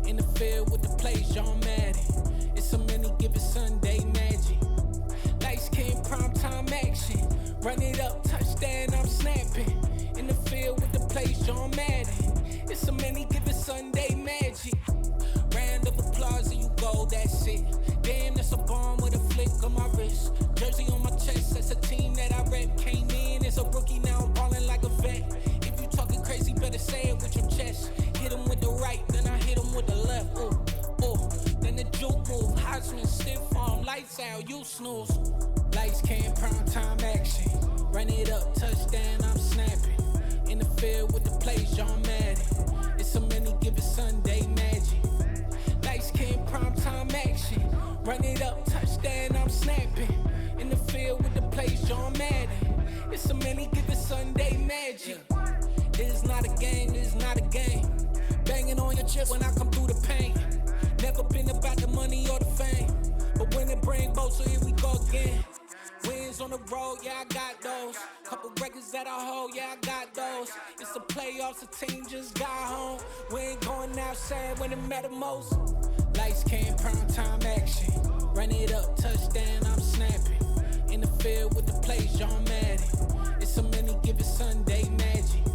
In the field with the plays, John Madden. It's a many given Sunday magic. Light skin, prime time action. Run it up, touchdown, I'm snapping. In the field with the plays, John Madden. It's a many given Sunday magic. Round of applause and you go, that's it. Damn, that's a bomb with a flick on my wrist. Jersey on my chest, that's a team that I rep. Came in as a rookie, now I'm ballin' like a vet. If you talking crazy, better say it with your chest. Hit him with the right, then I hit him with the left. Then the juke move, Heisman, stiff arm, lights out, you snooze. Lights came, prime time action. Run it up, touchdown, I'm snapping. In the field with the plays, John Madden. It's a many given Sunday magic. Lights came, prime time action. Run it up, touchdown, I'm snapping. In the field with the plays, John Madden. It's a many given Sunday magic. This is not a game, this is not a game. Banging on your chest when I come through the pain. Never been about the money or the fame. But when it bring both, so here we go again. Wins on the road, yeah, I got those. Couple records that I hold, yeah, I got those. It's the playoffs, the team just got home. We ain't going outside when it matter most. Lights came, prime time action. Run it up, touchdown, I'm snapping. In the field with the plays, John Madden. It's a many given Sunday magic.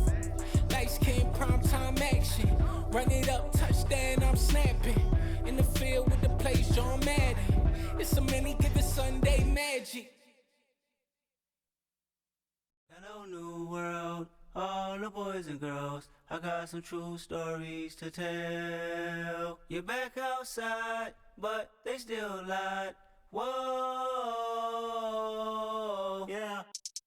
Lights came, prime time action. Run it up, touchdown, I'm snapping. In the field with the plays, John Madden. It's a many given Sunday magic. Hello, new world, all the boys and girls. I got some true stories to tell. You're back outside, but they still lied. Whoa, yeah.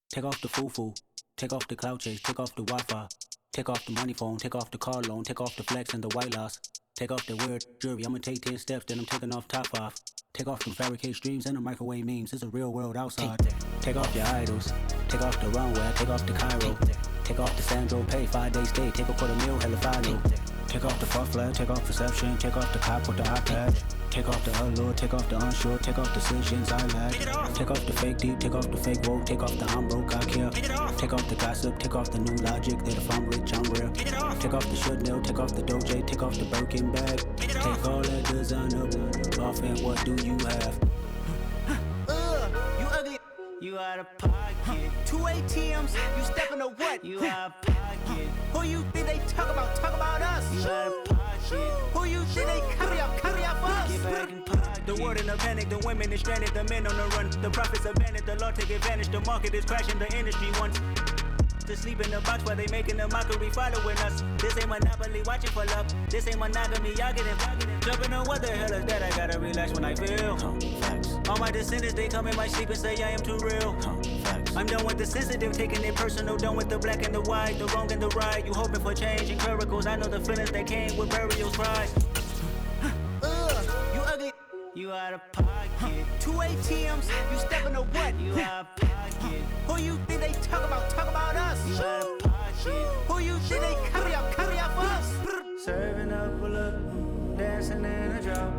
Take off the foo-foo, take off the cloud chase, take off the Wi-Fi. Take off the money phone, take off the car loan, take off the flex and the white loss. Take off the weird jewelry, I'ma take 10 steps, then I'm taking off top 5. Take off the fabricate streams and the microwave memes, it's a real world outside. Take off your idols, take off the runway, take off the Cairo. Take off the Sandro pay, 5 days stay, take a $250,000, hella follow. Take off the fuck flag, take off perception, take off the cop with the iPad. Take off the allure, take off the unsure, take off decisions I lack. Take off the fake deep, take off the fake woke, take off the I'm broke, I care. Take off the gossip, take off the new logic, that if I'm rich, I'm real. Take off the Chanel, take off the Doja, take off the Birkin bag. Take all that designer off and what do you have? You ugly, you out of pocket. 2 ATMs, you stepping to what? You out of pocket. Who you think they talk about us? You out of pocket. Who you think they carry out for us? Get back in pocket. The world in a panic, the women is stranded, the men on the run. The profits abandoned, the law take advantage, the market is crashing, the industry wants to sleep in the box while they making a mockery following us. This ain't monopoly, watching for love. This ain't monogamy, y'all get it. Jumping on what the hell is that? I gotta relax when I feel. All my descendants, they come in my sleep and say I am too real. I'm done with the sensitive, taking it personal. Done with the black and the white, the wrong and the right. You hoping for change and miracles. I know the feelings that came with burial cries. You ugly, you out of pocket. 2 ATMs, you stepping to what? You out of pocket. Who you think they talk about us? You out of pocket. Who you think they carry out for us? Serving up a look, dancing in a drop.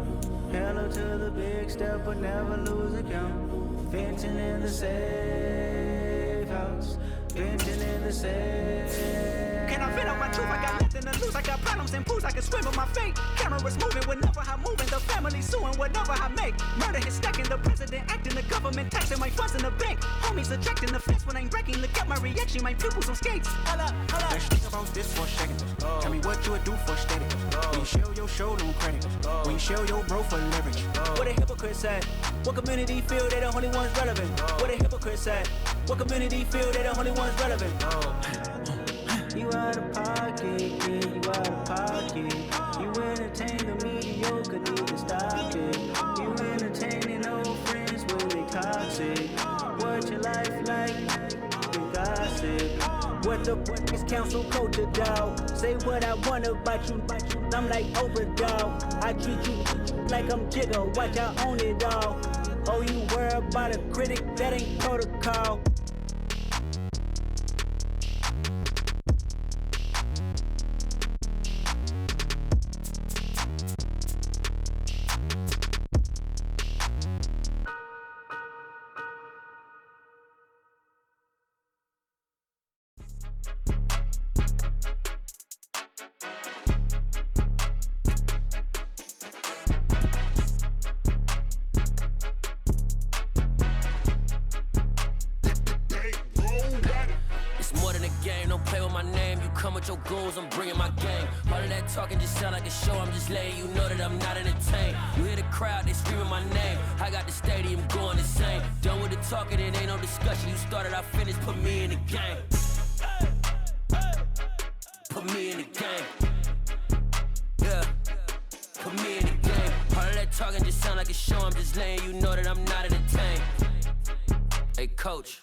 Hello to the big step, but never lose a count. Venting in the safe house. Venting in the safe. Can I vent on my truth? I got nothing to lose. I got problems and pools. I can swim with my fate. Cameras moving whenever I'm moving. The family suing whatever I make. Murder is stacking. The president acting. The government taxing my funds in the bank. Homies ejecting the fence when I'm breaking. Look at my reaction. My pupils on skates. Hold up. Let's think about this for a second. Tell me what you would do for steady. When you show your show, no credit. When you show your bro for leverage. What a hypocrite said. What community feel they the only ones relevant? What a hypocrite said. What community feel they the only ones relevant? You out of pocket, yeah, you out of pocket. You entertain the mediocre, need to stop it. You entertaining old friends when they toxic. What your life like? The gossip. What the fuck is council culture, dog? Say what I want about you, I'm like overdog. I treat you like I'm Jigga, watch I own it all. Oh, you worry about a critic, that ain't protocol. play with my name. You come with your goons, I'm bringing my gang. All of that talking just sound like a show. I'm just letting you know that I'm not entertained. You hear the crowd, they screaming my name. I got the stadium going insane. Done with the talking, it ain't no discussion. You started, I finished, put me in the game. Put me in the game. Yeah. Put me in the game. All of that talking just sound like a show. I'm just letting you know that I'm not entertained. Hey, coach.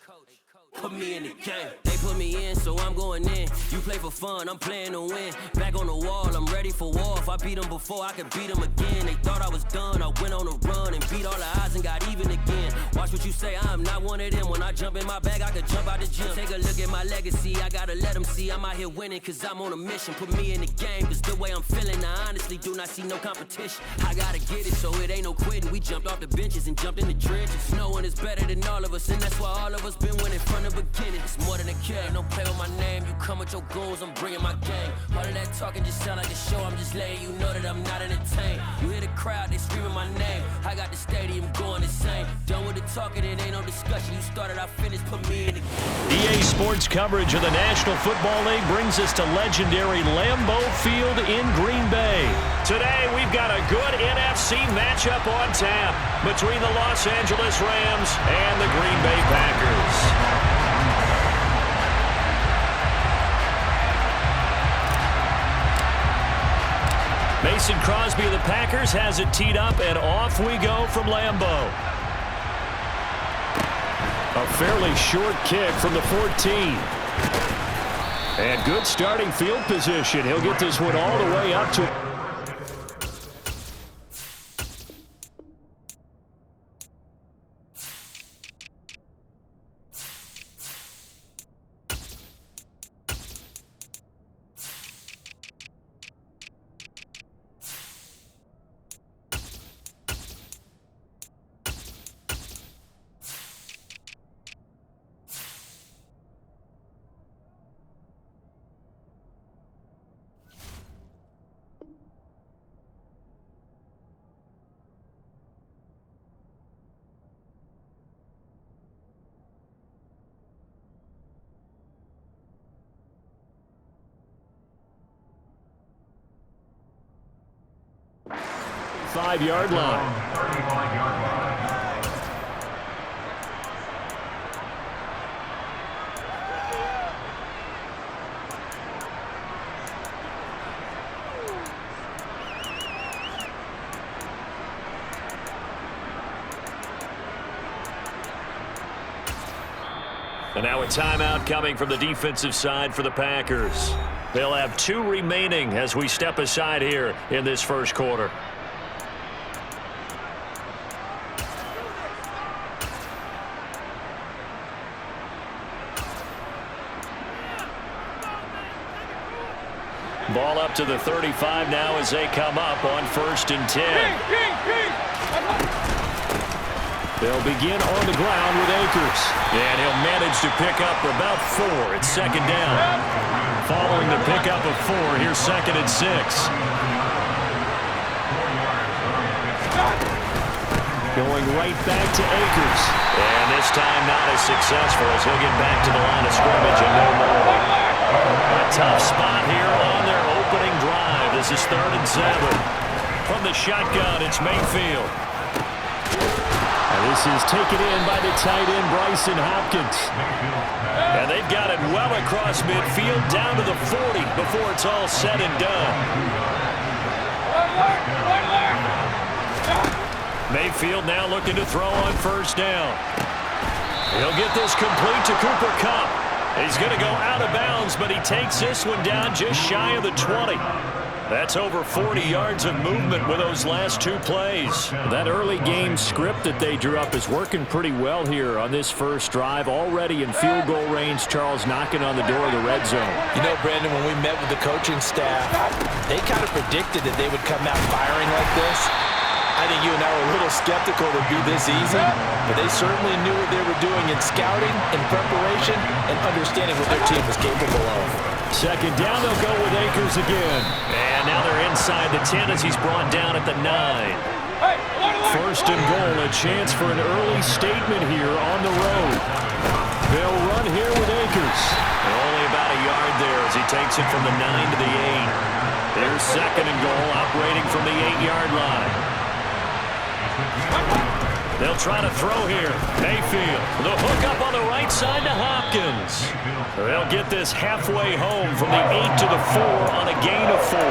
Put me in the game. They put me in, so I'm going in. You play for fun, I'm playing to win. Back on the wall, I'm ready for war. If I beat them before, I could beat them again. They thought I was done, I went on a run and beat all the odds and got even again. Watch what you say, I'm not one of them. When I jump in my bag, I could jump out the gym. Take a look at my legacy, I gotta let them see I'm out here winning, cause I'm on a mission. Put me in the game, cause the way I'm feeling, I honestly do not see no competition. I gotta get it, so it ain't no quitting. We jumped off the benches and jumped in the trenches. No one is better than all of us, and that's why all of us been winning from the beginning. It's more than a game, don't play with my name. You come with your goons, I'm bringing my gang. All of that talking just sound like a show. I'm just letting you know that I'm not entertained. You hear the crowd, they screaming my name. I got the stadium going insane. Done with the talking, it ain't no discussion. You started, I finished, put me in the game. EA Sports coverage of the National Football League brings us to legendary Lambeau Field in Green Bay. Today, we've got a good NFC matchup on tap between the Los Angeles Rams and the Green Bay Packers. Mason Crosby of the Packers has it teed up, and off we go from Lambeau. A fairly short kick from the 14. And good starting field position. He'll get this one all the way up to... Five-yard line. And now a timeout coming from the defensive side for the Packers. They'll have 2 remaining as we step aside here in this first quarter. Ball up to the 35 now as they come up on 1st and 10. They'll begin on the ground with Akers. And he'll manage to pick up about 4 at 2nd down. Following the pickup of 4, here's 2nd and 6. Going right back to Akers. And this time not as successful as he'll get back to the line of scrimmage and no more. A tough spot here on their opening drive. This is 3rd and 7. From the shotgun, it's Mayfield. And this is taken in by the tight end, Bryson Hopkins. And they've got it well across midfield, down to the 40 before it's all said and done. Mayfield now looking to throw on 1st down. He'll get this complete to Cooper Kupp. He's going to go out of bounds, but he takes this one down just shy of the 20. That's over 40 yards of movement with those last 2 plays. That early game script that they drew up is working pretty well here on this first drive. Already in field goal range, Charles knocking on the door of the red zone. You know, Brandon, when we met with the coaching staff, they kind of predicted that they would come out firing like this. I think you and I were a little skeptical it would be this easy, but they certainly knew what they were doing in scouting, in preparation, and understanding what their team was capable of. 2nd down, they'll go with Akers again. And now they're inside the 10 as he's brought down at the 9. 1st and goal, a chance for an early statement here on the road. They'll run here with Akers. Only about a yard he takes it from the 9 to the 8. Here's second and goal, operating from the 8-yard line. They'll try to throw here. Mayfield, the hook up on the right side to Hopkins. They'll get this halfway home from the 8 to the 4 on a gain of 4.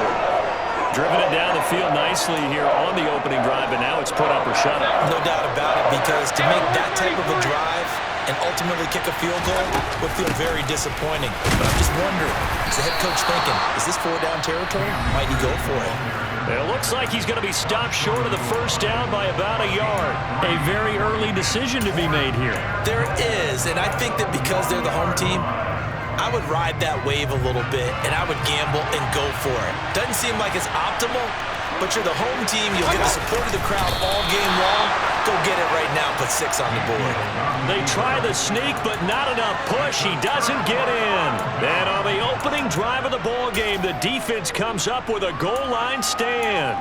Driven it down the field nicely here on the opening drive, and now it's put up or shut up. No doubt about it, because to make that type of a drive and ultimately kick a field goal would feel very disappointing. But I'm just wondering, is the head coach thinking, is this 4-down territory? Might he go for it? It looks like he's going to be stopped short of the first down by about a yard. A very early decision to be made here. There is, and I think that because they're the home team, I would ride that wave a little bit, and I would gamble and go for it. Doesn't seem like it's optimal, but you're the home team. You'll get the support of the crowd all game long. Go get it right now. Put 6 on the board. They try the sneak, but not enough push. He doesn't get in. And on the opening drive of the ball game, the defense comes up with a goal line stand.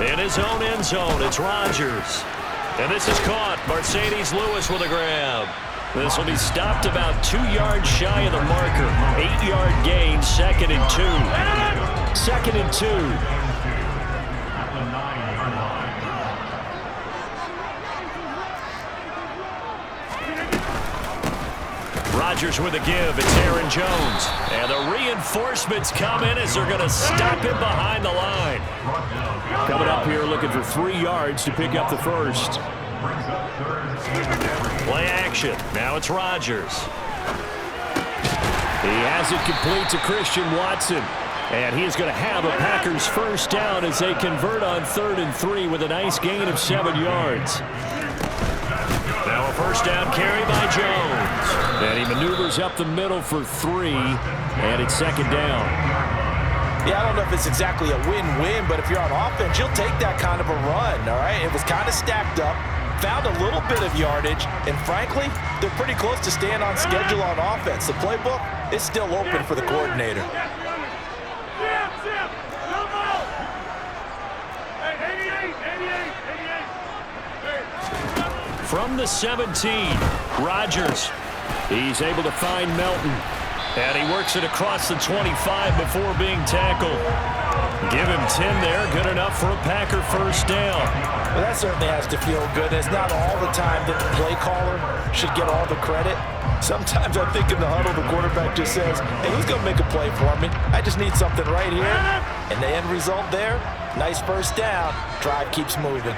In his own end zone, it's Rodgers. And this is caught. Mercedes Lewis with a grab. This will be stopped about 2 yards shy of the marker. 8-yard gain, 2nd and 2. 2nd and 2. Rodgers with a give. It's Aaron Jones. And the reinforcements come in as they're going to stop him behind the line. Coming up here looking for 3 yards to pick up the first. Play action. Now it's Rodgers. He has it complete to Christian Watson. And he is going to have a Packers first down as they convert on 3rd and 3 with a nice gain of 7 yards. Now a first down carry by Jones. And he maneuvers up the middle for 3. And it's 2nd down. Yeah, I don't know if it's exactly a win-win, but if you're on offense, you'll take that kind of a run, all right? It was kind of stacked up, found a little bit of yardage, and frankly, they're pretty close to staying on schedule on offense. The playbook is still open for the coordinator. From the 17, Rodgers. He's able to find Melton. And he works it across the 25 before being tackled. Give him 10 there. Good enough for a Packer first down. Well, that certainly has to feel good. It's not all the time that the play caller should get all the credit. Sometimes I think in the huddle, the quarterback just says, hey, who's going to make a play for me? I just need something right here. And the end result there, nice first down. Drive keeps moving.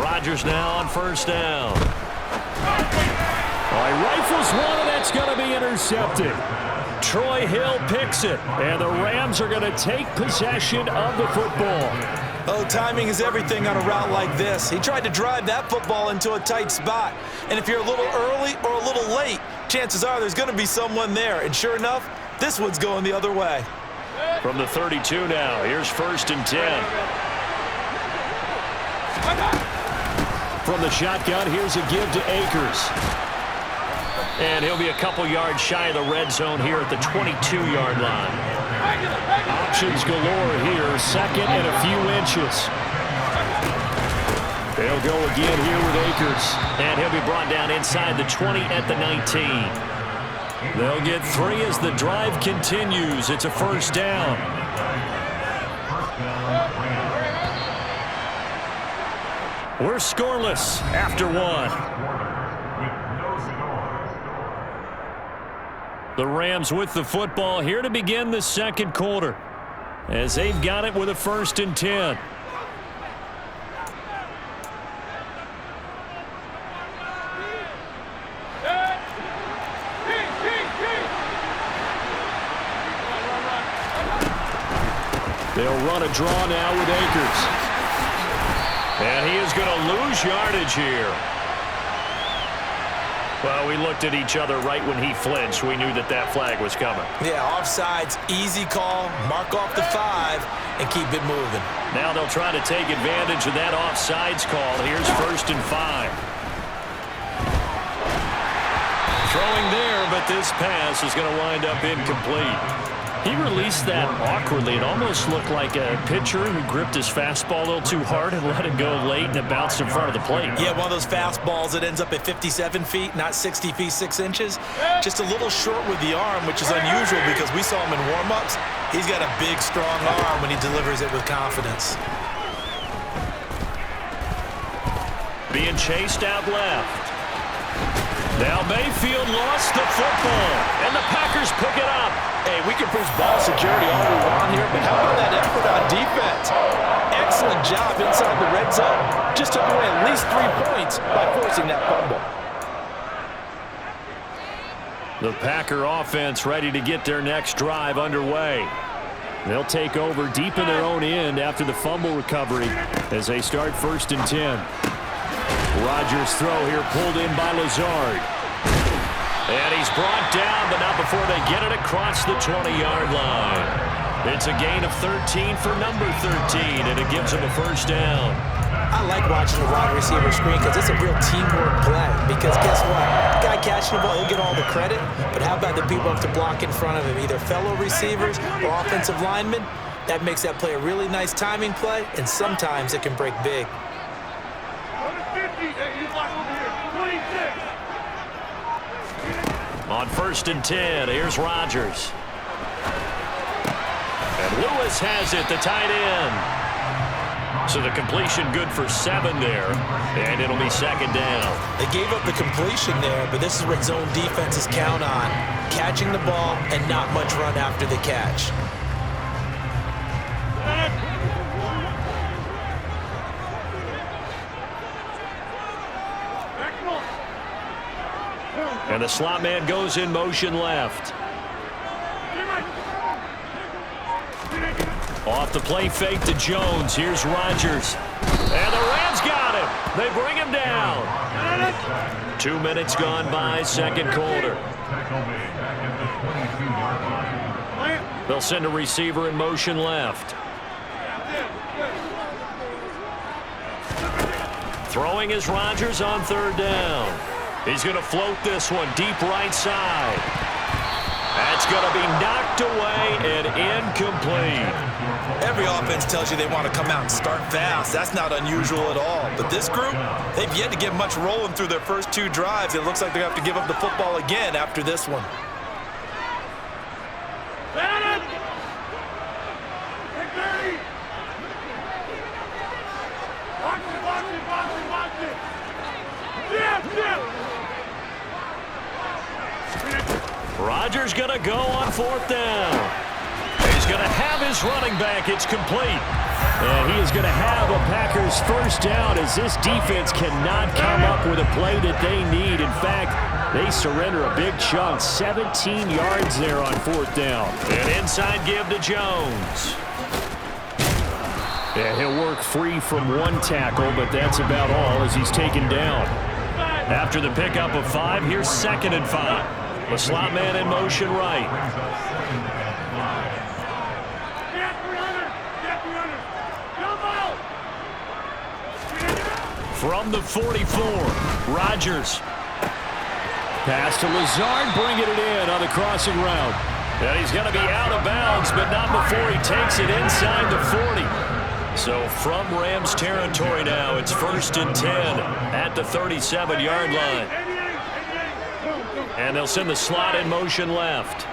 Rodgers now on first down. All right, rifles one, and that's going to be intercepted. Troy Hill picks it, and the Rams are going to take possession of the football. Oh, timing is everything on a route like this. He tried to drive that football into a tight spot. And if you're a little early or a little late, chances are there's going to be someone there. And sure enough, this one's going the other way. From the 32 now, here's 1st and 10. From the shotgun, here's a give to Akers. And he'll be a couple yards shy of the red zone here at the 22-yard line. Options galore here, 2nd and a few inches. They'll go again here with Akers. And he'll be brought down inside the 20 at the 19. They'll get 3 as the drive continues. It's a first down. We're scoreless after 1. The Rams with the football here to begin the 2nd quarter as they've got it with a 1st and 10. They'll run a draw now with Akers. And he is going to lose yardage here. Well, we looked at each other right when he flinched. We knew that that flag was coming. Yeah, offsides, easy call, mark off the 5, and keep it moving. Now they'll try to take advantage of that offsides call. Here's 1st and 5. Throwing there, but this pass is going to wind up incomplete. He released that awkwardly. It almost looked like a pitcher who gripped his fastball a little too hard and let it go late, and it bounced in front of the plate. Yeah, one of those fastballs that ends up at 57 feet, not 60 feet, 6 inches. Just a little short with the arm, which is unusual because we saw him in warm-ups. He's got a big, strong arm when he delivers it with confidence. Being chased out left. Now Mayfield lost the football, and the Packers pick it up. Hey, we can preach ball security all we want here, but how about that effort on defense? Excellent job inside the red zone. Just took away at least 3 points by forcing that fumble. The Packer offense ready to get their next drive underway. They'll take over deep in their own end after the fumble recovery as they start 1st and 10. Rodgers' throw here pulled in by Lazard. And he's brought down, but not before they get it across the 20-yard line. It's a gain of 13 for number 13, and it gives him a 1st down. I like watching the wide receiver screen because it's a real teamwork play. Because guess what? The guy catching the ball, he'll get all the credit. But how about the people up to block in front of him, either fellow receivers or offensive linemen? That makes that play a really nice timing play, and sometimes it can break big. On 1st and 10, here's Rodgers. And Lewis has it, the tight end. So the completion good for 7 there, and it'll be 2nd down. They gave up the completion there, but this is what zone defenses count on. Catching the ball and not much run after the catch. And the slot man goes in motion left. Off the play fake to Jones. Here's Rodgers. And the Rams got him. They bring him down. 2 minutes gone by, 2nd quarter. They'll send a receiver in motion left. Throwing is Rodgers on 3rd down. He's going to float this one deep right side. That's going to be knocked away and incomplete. Every offense tells you they want to come out and start fast. That's not unusual at all. But this group, they've yet to get much rolling through their first 2 drives. It looks like they have to give up the football again after this one. Rodgers going to go on 4th down. He's going to have his running back. It's complete. And he is going to have a Packers 1st down as this defense cannot come up with a play that they need. In fact, they surrender a big chunk. 17 yards there on 4th down. An inside give to Jones. Yeah, he'll work free from 1 tackle, but that's about all as he's taken down. After the pickup of 5, here's 2nd and 5. The slot man in motion right. From the 44, Rodgers. Pass to Lazard, bringing it in on the crossing route. And he's going to be out of bounds, but not before he takes it inside the 40. So from Rams territory now, it's 1st and 10 at the 37-yard line. And they'll send the slot in motion left.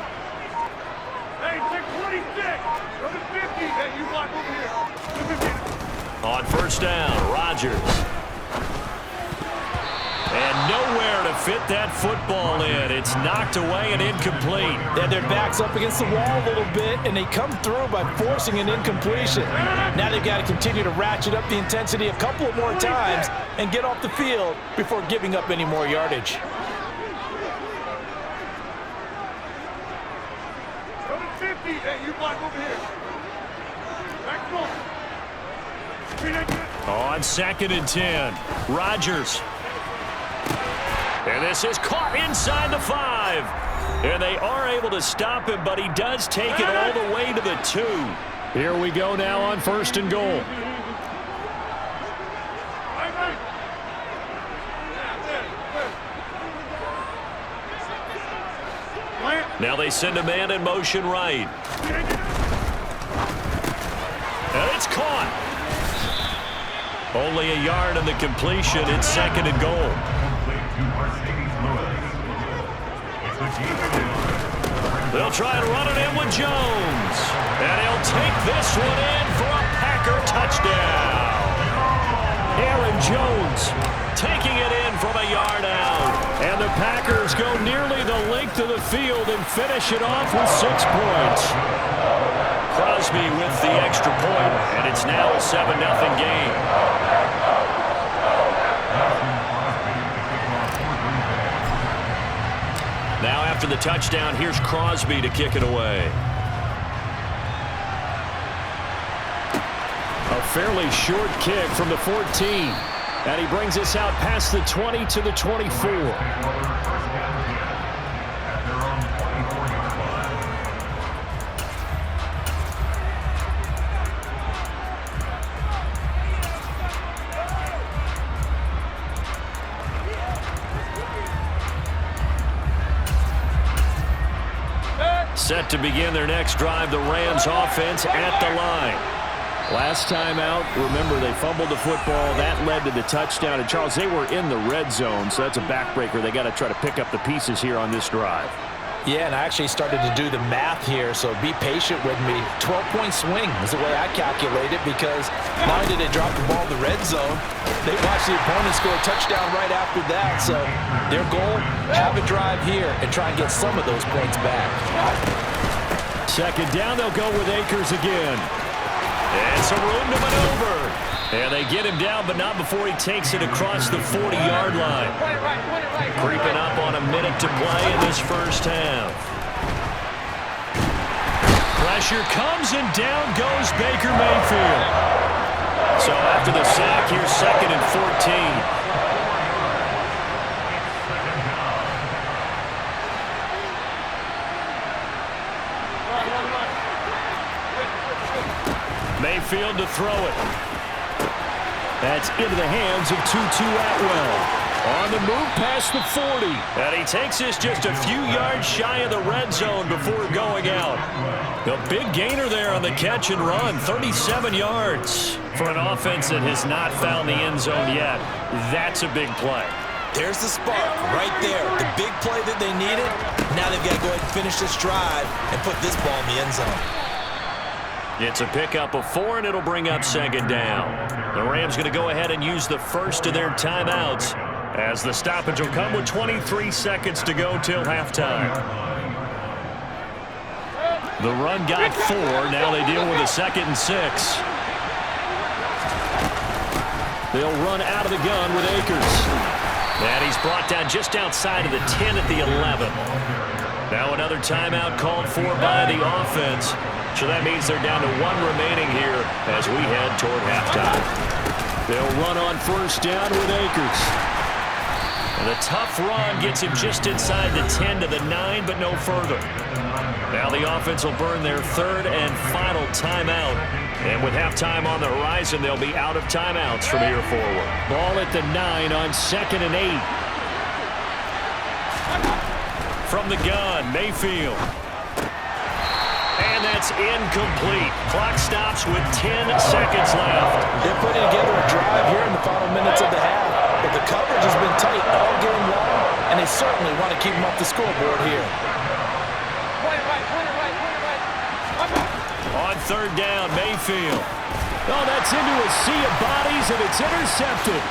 On 1st down, Rodgers. And nowhere to fit that football in. It's knocked away and incomplete. Yeah, their back's up against the wall a little bit, and they come through by forcing an incompletion. Now they've got to continue to ratchet up the intensity a couple of more times and get off the field before giving up any more yardage. On 2nd and 10, Rodgers. And this is caught inside the 5. And they are able to stop him, but he does take it all the way to the 2. Here we go now on 1st and goal. Now they send a man in motion right. And it's caught. Only a yard on the completion. It's 2nd and goal. They'll try and run it in with Jones. And he'll take this one in for a Packer touchdown. Aaron Jones taking it in from a yard out. And the Packers go nearly the length of the field and finish it off with 6 points. Crosby with the extra point, and it's now a 7-0 game. Now after the touchdown, here's Crosby to kick it away. A fairly short kick from the 14. And he brings us out past the 20 to the 24. Set to begin their next drive, the Rams offense at the line. Last time out, remember, they fumbled the football. That led to the touchdown. And, Charles, they were in the red zone, so that's a backbreaker. They got to try to pick up the pieces here on this drive. Yeah, and I actually started to do the math here, so be patient with me. 12-point swing is the way I calculate it, because not only did they drop the ball in the red zone, they watched the opponent score a touchdown right after that. So their goal, have a drive here and try and get some of those points back. 2nd down, they'll go with Akers again. And some room to maneuver. And they get him down, but not before he takes it across the 40-yard line. Creeping up on a minute to play in this first half. Pressure comes, and down goes Baker Mayfield. So after the sack, here's 2nd and 14. Mayfield to throw it. That's into the hands of Tutu Atwell. On the move past the 40. And he takes this just a few yards shy of the red zone before going out. A big gainer there on the catch and run. 37 yards for an offense that has not found the end zone yet. That's a big play. There's the spark right there. The big play that they needed. Now they've got to go ahead and finish this drive and put this ball in the end zone. It's a pickup of 4, and it'll bring up 2nd down. The Rams going to go ahead and use the first of their timeouts, as the stoppage will come with 23 seconds to go till halftime. The run got 4. Now they deal with a 2nd and 6. They'll run out of the gun with Akers. And he's brought down just outside of the 10 at the 11. Now another timeout called for by the offense. So that means they're down to 1 remaining here as we head toward halftime. They'll run on 1st down with Akers. And a tough run gets him just inside the 10 to the 9, but no further. Now the offense will burn their 3rd and final timeout. And with halftime on the horizon, they'll be out of timeouts from here forward. Ball at the 9 on 2nd and 8. From the gun, Mayfield. And that's incomplete. Clock stops with 10 seconds left. They're putting together a drive here in the final minutes of the half. But the coverage has been tight all game long, and they certainly want to keep them off the scoreboard here. On 3rd down, Mayfield. Oh, that's into a sea of bodies, and it's intercepted.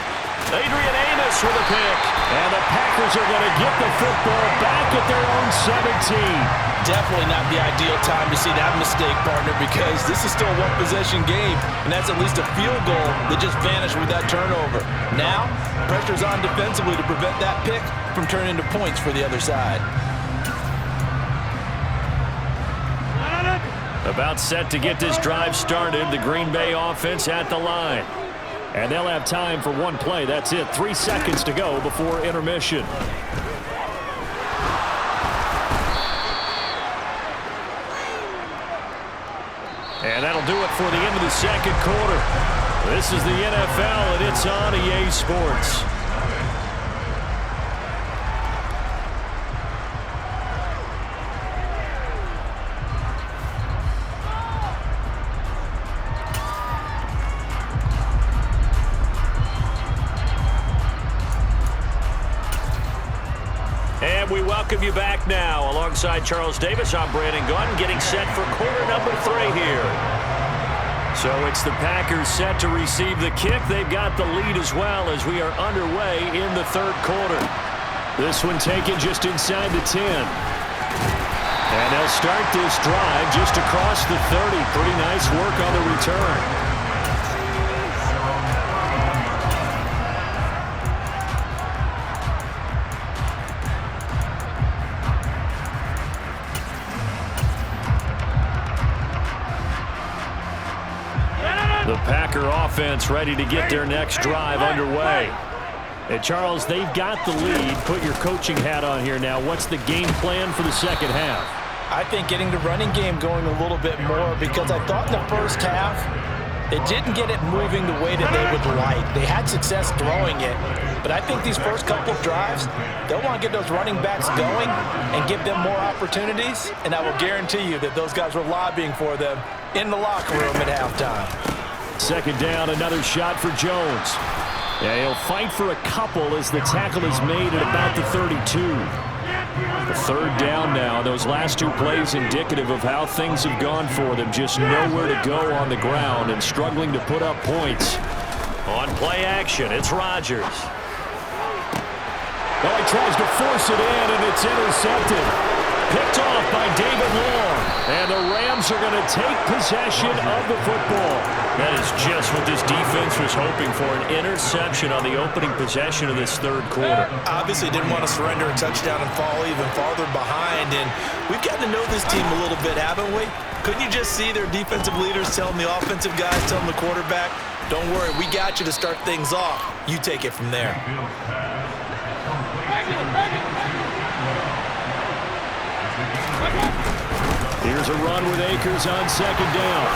Adrian Amos with a pick. And the Packers are going to get the football back at their own 17. Definitely not the ideal time to see that mistake, partner, because this is still a one-possession game, and that's at least a field goal that just vanished with that turnover. Now, pressure's on defensively to prevent that pick from turning into points for the other side. A About set to get this drive started. The Green Bay offense at the line. And they'll have time for one play. That's it. 3 seconds to go before intermission. And that'll do it for the end of the second quarter. This is the NFL, and it's on EA Sports. And we welcome you back now. Alongside Charles Davis, I'm Brandon Gunn, getting set for quarter number 3 here. So it's the Packers set to receive the kick. They've got the lead as well as we are underway in the third quarter. This one taken just inside the 10. And they'll start this drive just across the 30. Pretty nice work on the return. The Packer offense ready to get their next drive underway. And Charles, they've got the lead. Put your coaching hat on here now. What's the game plan for the second half? I think getting the running game going a little bit more, because I thought in the first half they didn't get it moving the way that they would like. They had success throwing it, but I think these first couple of drives, they'll want to get those running backs going and give them more opportunities, and I will guarantee you that those guys were lobbying for them in the locker room at halftime. Second down, another shot for Jones. Yeah, he'll fight for a couple as the tackle is made at about the 32. The third down now. Those last 2 plays indicative of how things have gone for them. Just nowhere to go on the ground and struggling to put up points. On play action, it's Rodgers. Well, he tries to force it in, and it's intercepted. Picked off by David Long. And the Rams are going to take possession of the football. That is just what this defense was hoping for, an interception on the opening possession of this third quarter. Obviously didn't want to surrender a touchdown and fall even farther behind. And we've gotten to know this team a little bit, haven't we? Couldn't you just see their defensive leaders telling the offensive guys, telling the quarterback, don't worry, we got you to start things off. You take it from there. Here's a run with Akers on second down.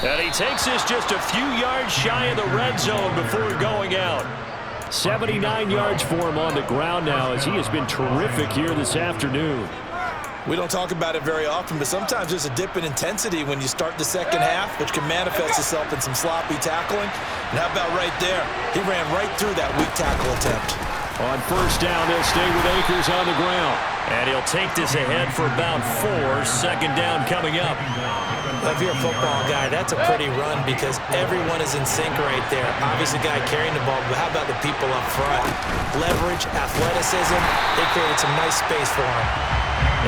And he takes this just a few yards shy of the red zone before going out. 79 yards for him on the ground now, as he has been terrific here this afternoon. We don't talk about it very often, but sometimes there's a dip in intensity when you start the second half, which can manifest itself in some sloppy tackling. And how about right there? He ran right through that weak tackle attempt. On first down, they'll stay with Akers on the ground. And he'll take this ahead for about 4. Second down coming up. Well, if you're a football guy, that's a pretty run because everyone is in sync right there. Obviously, the guy carrying the ball, but how about the people up front? Leverage, athleticism, they created some nice space for him.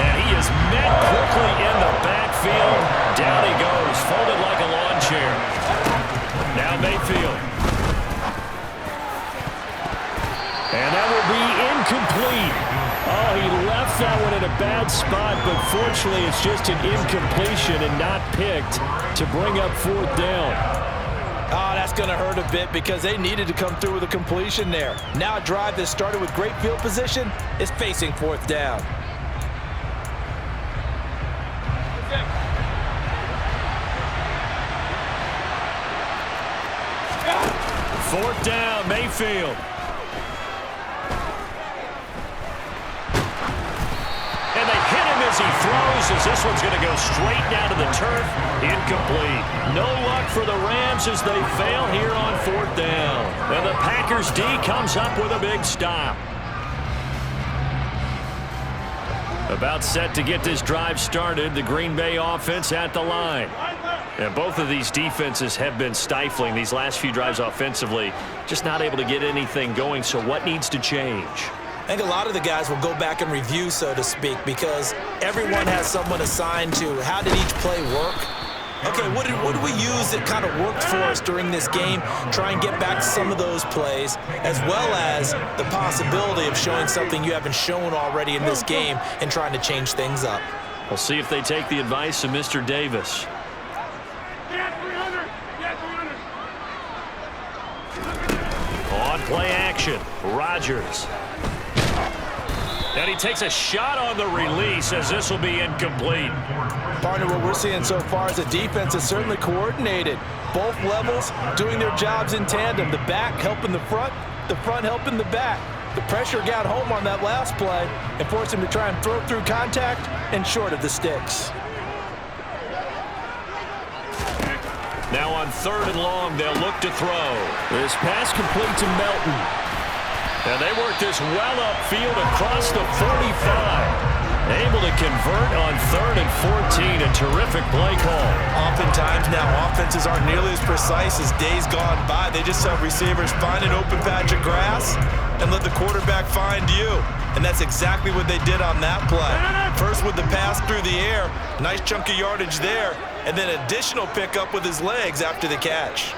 And he is met quickly in the backfield. Down he goes, folded like a lawn chair. Now Mayfield. And that will be incomplete. Oh, he left that one in a bad spot, but fortunately it's just an incompletion and not picked to bring up fourth down. Oh, that's going to hurt a bit because they needed to come through with a completion there. Now a drive that started with great field position is facing fourth down. Fourth down, Mayfield. And they hit him as he throws, as this one's going to go straight down to the turf. Incomplete. No luck for the Rams as they fail here on fourth down. And the Packers D comes up with a big stop. About set to get this drive started, the Green Bay offense at the line. And both of these defenses have been stifling these last few drives offensively, just not able to get anything going. So what needs to change? I think a lot of the guys will go back and review, so to speak, because everyone has someone assigned to how did each play work. Okay, what did we use that kind of worked for us during this game? Try and get back to some of those plays, as well as the possibility of showing something you haven't shown already in this game and trying to change things up. We'll see if they take the advice of Mr. Davis. On play action, Rodgers. And he takes a shot on the release as this will be incomplete. Partner, what we're seeing so far is a defense that's certainly coordinated. Both levels doing their jobs in tandem. The back helping the front helping the back. The pressure got home on that last play and forced him to try and throw through contact and short of the sticks. Now on 3rd and long, they'll look to throw. This pass complete to Melton. And they work this well upfield across the 45. Able to convert on 3rd and 14. A terrific play call. Oftentimes now, offenses aren't nearly as precise as days gone by. They just have receivers find an open patch of grass and let the quarterback find you. And that's exactly what they did on that play. First with the pass through the air. Nice chunk of yardage there. And then additional pickup with his legs after the catch.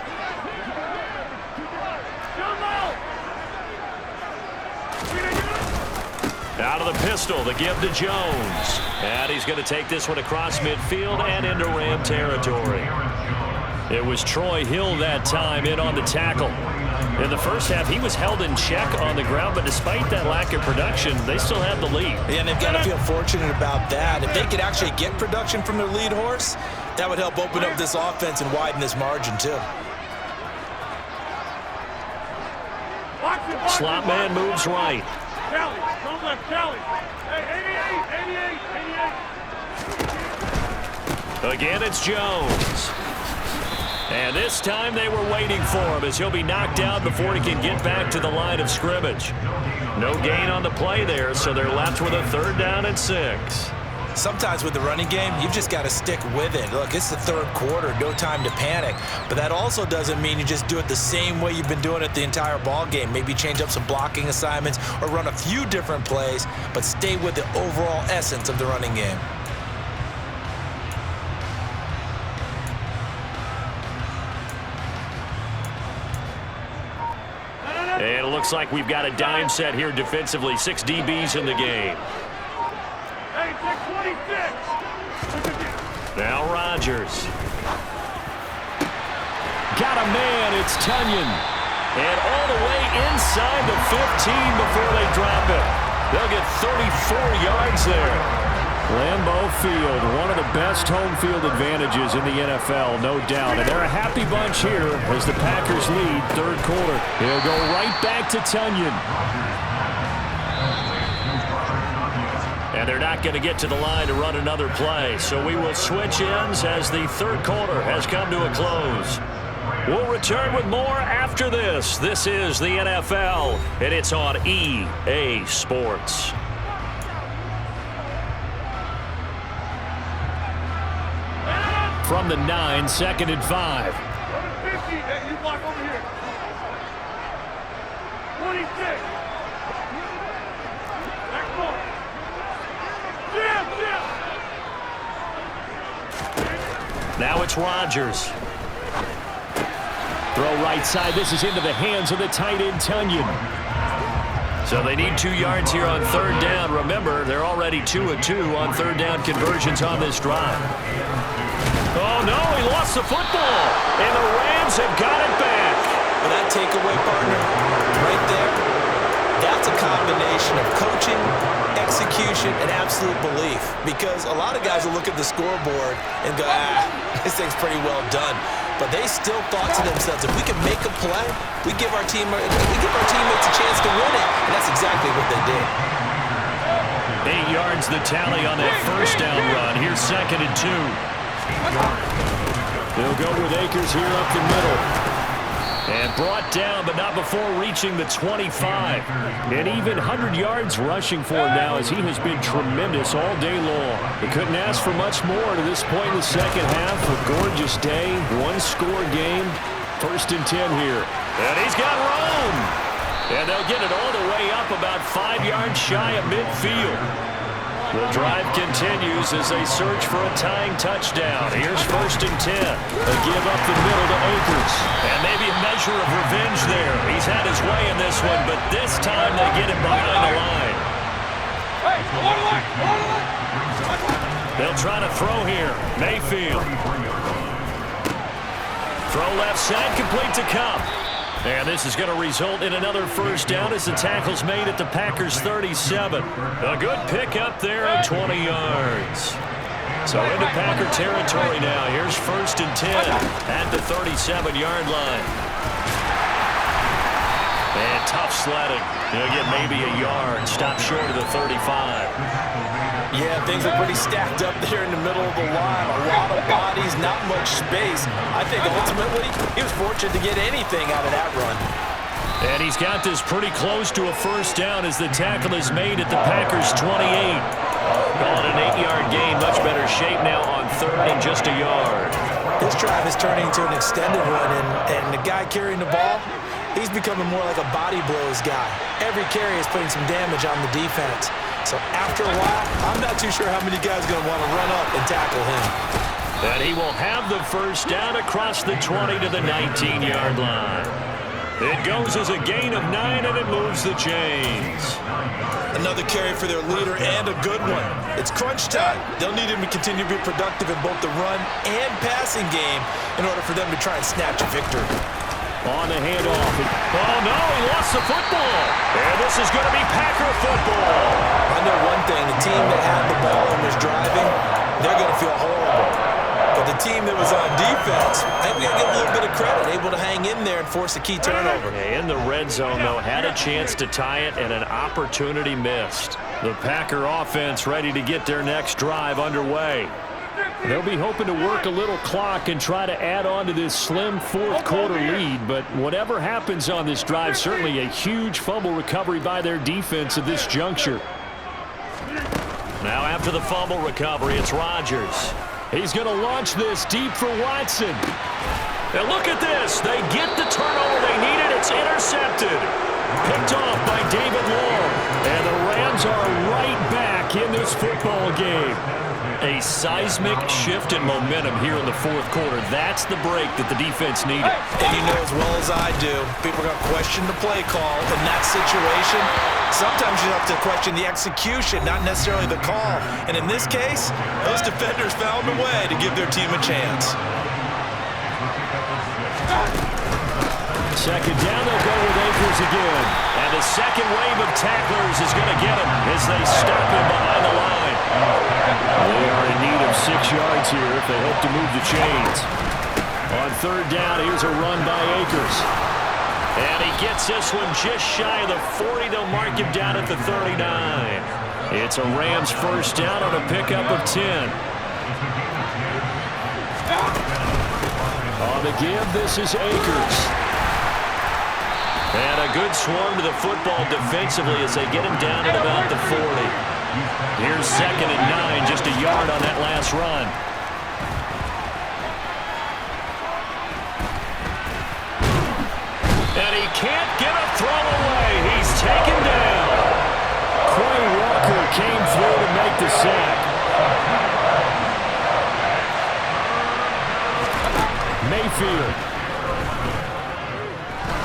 Out of the pistol, the give to Jones. And he's going to take this one across midfield and into Ram territory. It was Troy Hill that time in on the tackle. In the first half, he was held in check on the ground, but despite that lack of production, they still have the lead. Yeah, and they've got to feel fortunate about that. If they could actually get production from their lead horse, that would help open up this offense and widen this margin, too. Slot man moves right. Kelly, come left, Kelly. Hey, 88. Again, it's Jones. And this time they were waiting for him as he'll be knocked down before he can get back to the line of scrimmage. No gain on the play there, so they're left with a 3rd down and 6. Sometimes with the running game, you've just got to stick with it. Look, it's the 3rd quarter, no time to panic. But that also doesn't mean you just do it the same way you've been doing it the entire ball game. Maybe change up some blocking assignments or run a few different plays, but stay with the overall essence of the running game. And it looks like we've got a dime set here defensively. 6 DBs in the game. Now Rodgers. Got a man, it's Tunyon. And all the way inside the 15 before they drop it. They'll get 34 yards there. Lambeau Field, one of the best home field advantages in the NFL, no doubt. And they're a happy bunch here as the Packers lead 3rd quarter. He'll go right back to Tunyon. And they're not going to get to the line to run another play. So we will switch ends as the 3rd quarter has come to a close. We'll return with more after this. This is the NFL, and it's on EA Sports. From the 9, 2nd and 5. 50. Hey, you block over here. 26. Next one. Now it's Rodgers. Throw right side. This is into the hands of the tight end, Tunyon. So they need 2 yards here on 3rd down. Remember, they're already 2 of 2 on 3rd down conversions on this drive. Oh, no, he lost the football. And the Rams have got it back. But that takeaway, partner, right there, that's a combination of coaching, execution, and absolute belief. Because a lot of guys will look at the scoreboard and go, this thing's pretty well done. But they still thought to themselves, if we can make a play, we give our teammates a chance to win it. And that's exactly what they did. 8 yards the tally on that 1st down run. Here's 2nd and 2. They'll go with Akers here up the middle. And brought down, but not before reaching the 25. And even 100 yards rushing for him now as he has been tremendous all day long. They couldn't ask for much more to this point in the 2nd half. A gorgeous day, 1-score game. 1st and 10 here. And he's got room. And they'll get it all the way up about 5 yards shy of midfield. The drive continues as they search for a tying touchdown. Here's 1st and 10. They give up the middle to Akers. And maybe a measure of revenge there. He's had his way in this one, but this time they get him behind the line. They'll try to throw here. Mayfield. Throw left side, complete to Cup. And this is going to result in another 1st down as the tackle's made at the Packers' 37. A good pick up there at 20 yards. So into Packer territory now. Here's 1st and 10 at the 37-yard line. And tough sledding. He'll get maybe a yard. Stop short of the 35. Yeah, things are pretty stacked up there in the middle of the line. A lot of bodies, not much space. I think ultimately he was fortunate to get anything out of that run. And he's got this pretty close to a 1st down as the tackle is made at the Packers' 28. Call it an 8-yard gain. Much better shape now on 3rd and just a yard. This drive is turning into an extended one, and the guy carrying the ball, he's becoming more like a body blows guy. Every carry is putting some damage on the defense. So after a while, I'm not too sure how many guys are going to want to run up and tackle him. And he will have the 1st down across the 20 to the 19-yard line. It goes as a gain of 9, and it moves the chains. Another carry for their leader, and a good one. It's crunch time. They'll need him to continue to be productive in both the run and passing game in order for them to try and snatch a victory. On the handoff. Oh, no, he lost the football. And this is going to be Packer football. I know one thing. The team that had the ball and was driving, they're going to feel horrible. But the team that was on defense, I think we got to give a little bit of credit, able to hang in there and force a key turnover. In the red zone, though, had a chance to tie it and an opportunity missed. The Packer offense ready to get their next drive underway. They'll be hoping to work a little clock and try to add on to this slim 4th quarter lead, but whatever happens on this drive, certainly a huge fumble recovery by their defense at this juncture. Now after the fumble recovery, it's Rodgers. He's going to launch this deep for Watson. And look at this. They get the turnover they needed. It's intercepted. Picked off by David Long. And the Rams are right back in this football game. A seismic shift in momentum here in the 4th quarter. That's the break that the defense needed. And you know as well as I do, people are going to question the play call in that situation. Sometimes you have to question the execution, not necessarily the call. And in this case, those defenders found a way to give their team a chance. 2nd down, they'll go with Akers again. And the second wave of tacklers is going to get him as they stop him behind the line. They are in need of 6 yards here if they hope to move the chains. On 3rd down, here's a run by Akers. And he gets this one just shy of the 40. They'll mark him down at the 39. It's a Rams 1st down on a pickup of 10. On the give, this is Akers. And a good swarm to the football defensively as they get him down at about the 40. Here's 2nd and 9, just a yard on that last run. And he can't get a throw away. He's taken down. Quay Walker came through to make the sack. Mayfield.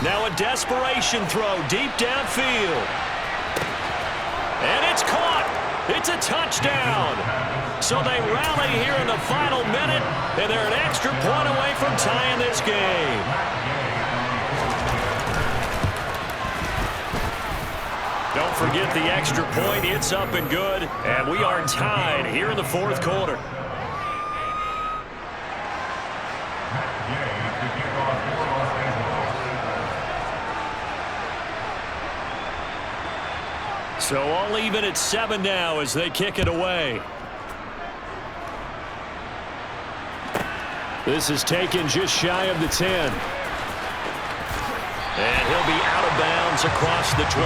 Now a desperation throw deep downfield. And it's caught. It's a touchdown. So they rally here in the final minute, and they're an extra point away from tying this game. Don't forget the extra point. It's up and good, and we are tied here in the 4th quarter. So all even at 7 now as they kick it away. This is taken just shy of the 10. And he'll be out of bounds across the 25.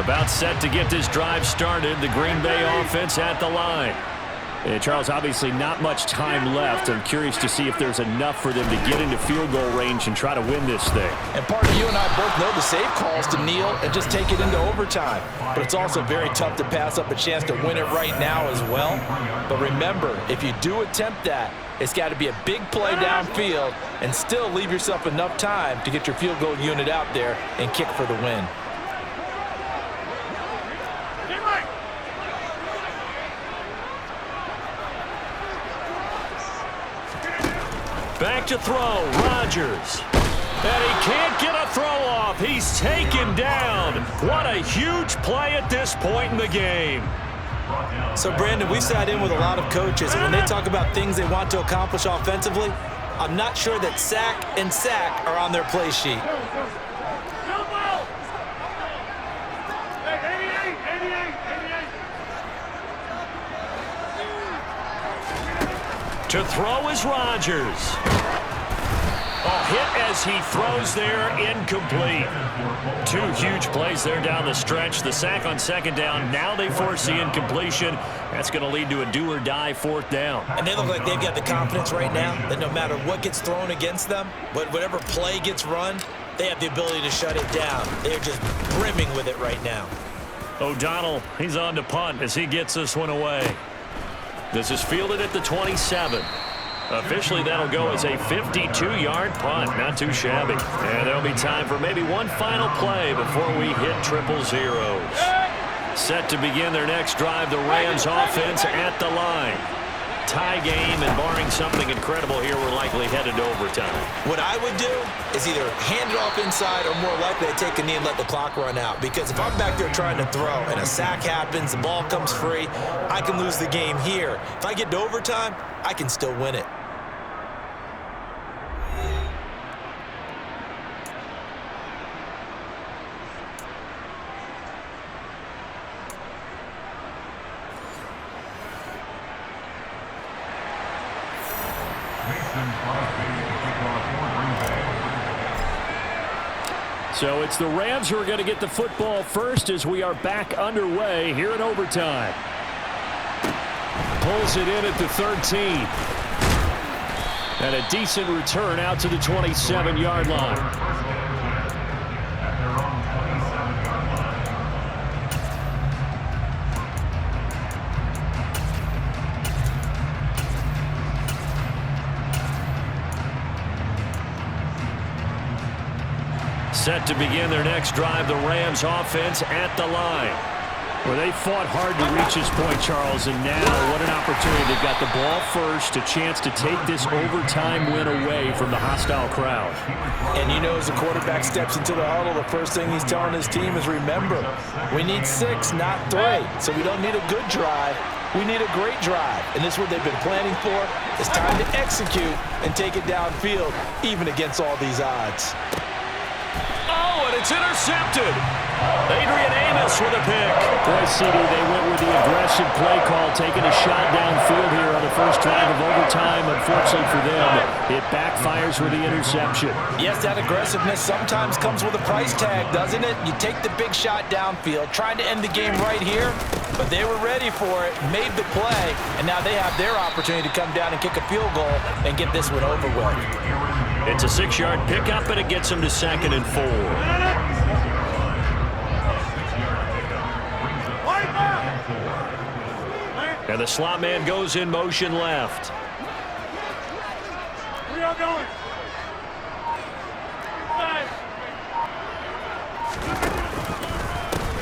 About set to get this drive started. The Green Bay offense at the line. And Charles, obviously not much time left. I'm curious to see if there's enough for them to get into field goal range and try to win this thing. And part of you and I both know the safe calls to kneel and just take it into overtime. But it's also very tough to pass up a chance to win it right now as well. But remember, if you do attempt that, it's got to be a big play downfield and still leave yourself enough time to get your field goal unit out there and kick for the win. Back to throw, Rodgers. And he can't get a throw off. He's taken down. What a huge play at this point in the game. So, Brandon, we've sat in with a lot of coaches, and when they talk about things they want to accomplish offensively, I'm not sure that sack and sack are on their play sheet. To throw is Rodgers. A hit as he throws there, incomplete. Two huge plays there down the stretch. The sack on second down. Now they force the incompletion. That's going to lead to a do-or-die fourth down. And they look like they've got the confidence right now that no matter what gets thrown against them, whatever play gets run, they have the ability to shut it down. They're just brimming with it right now. O'Donnell, he's on to punt as he gets this one away. This is fielded at the 27. Officially, that'll go as a 52-yard punt. Not too shabby. And there'll be time for maybe one final play before we hit triple zeros. Set to begin their next drive, the Rams offense at the line. Tie game, and barring something incredible here, we're likely headed to overtime. What I would do is either hand it off inside or more likely to take a knee and let the clock run out. Because if I'm back there trying to throw and a sack happens, the ball comes free, I can lose the game here. If I get to overtime, I can still win it. So it's the Rams who are going to get the football first as we are back underway here in overtime. Pulls it in at the 13. And a decent return out to the 27-yard line. Set to begin their next drive, the Rams offense at the line. Well, they fought hard to reach this point, Charles, and now what an opportunity. They've got the ball first, a chance to take this overtime win away from the hostile crowd. And you know, as the quarterback steps into the huddle, the first thing he's telling his team is, remember, we need 6, not 3. So we don't need a good drive. We need a great drive. And this is what they've been planning for. It's time to execute and take it downfield, even against all these odds. Oh, and it's intercepted. Adrian Amos with a pick. Boy, CD, they went with the aggressive play call, taking a shot downfield here on the first drive of overtime. Unfortunately for them, it backfires with the interception. Yes, that aggressiveness sometimes comes with a price tag, doesn't it? You take the big shot downfield, trying to end the game right here, but they were ready for it, made the play, and now they have their opportunity to come down and kick a field goal and get this one over with. It's a 6-yard pickup, and it gets them to 2nd and 4. And the slot man goes in motion left. Where y'all going?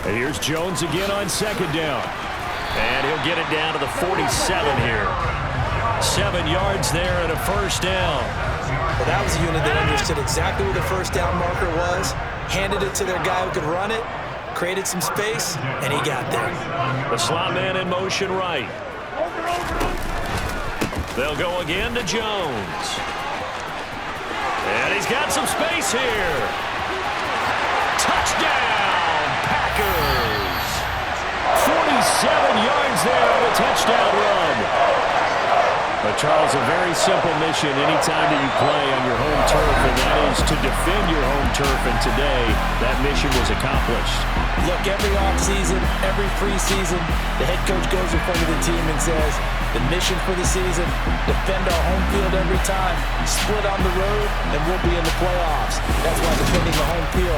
And here's Jones again on 2nd down. And he'll get it down to the 47 here. 7 yards there and a first down. Well, that was a unit that understood exactly where the first down marker was, handed it to their guy who could run it, created some space, and he got there. The slot man in motion right. They'll go again to Jones. And he's got some space here. Touchdown, Packers. 47 yards there on a touchdown run. But, Charles, a very simple mission anytime that you play on your home turf, and that is to defend your home turf. And today, that mission was accomplished. Look, every offseason, every preseason, the head coach goes in front of the team and says, the mission for the season, defend our home field every time, split on the road, and we'll be in the playoffs. That's why defending the home field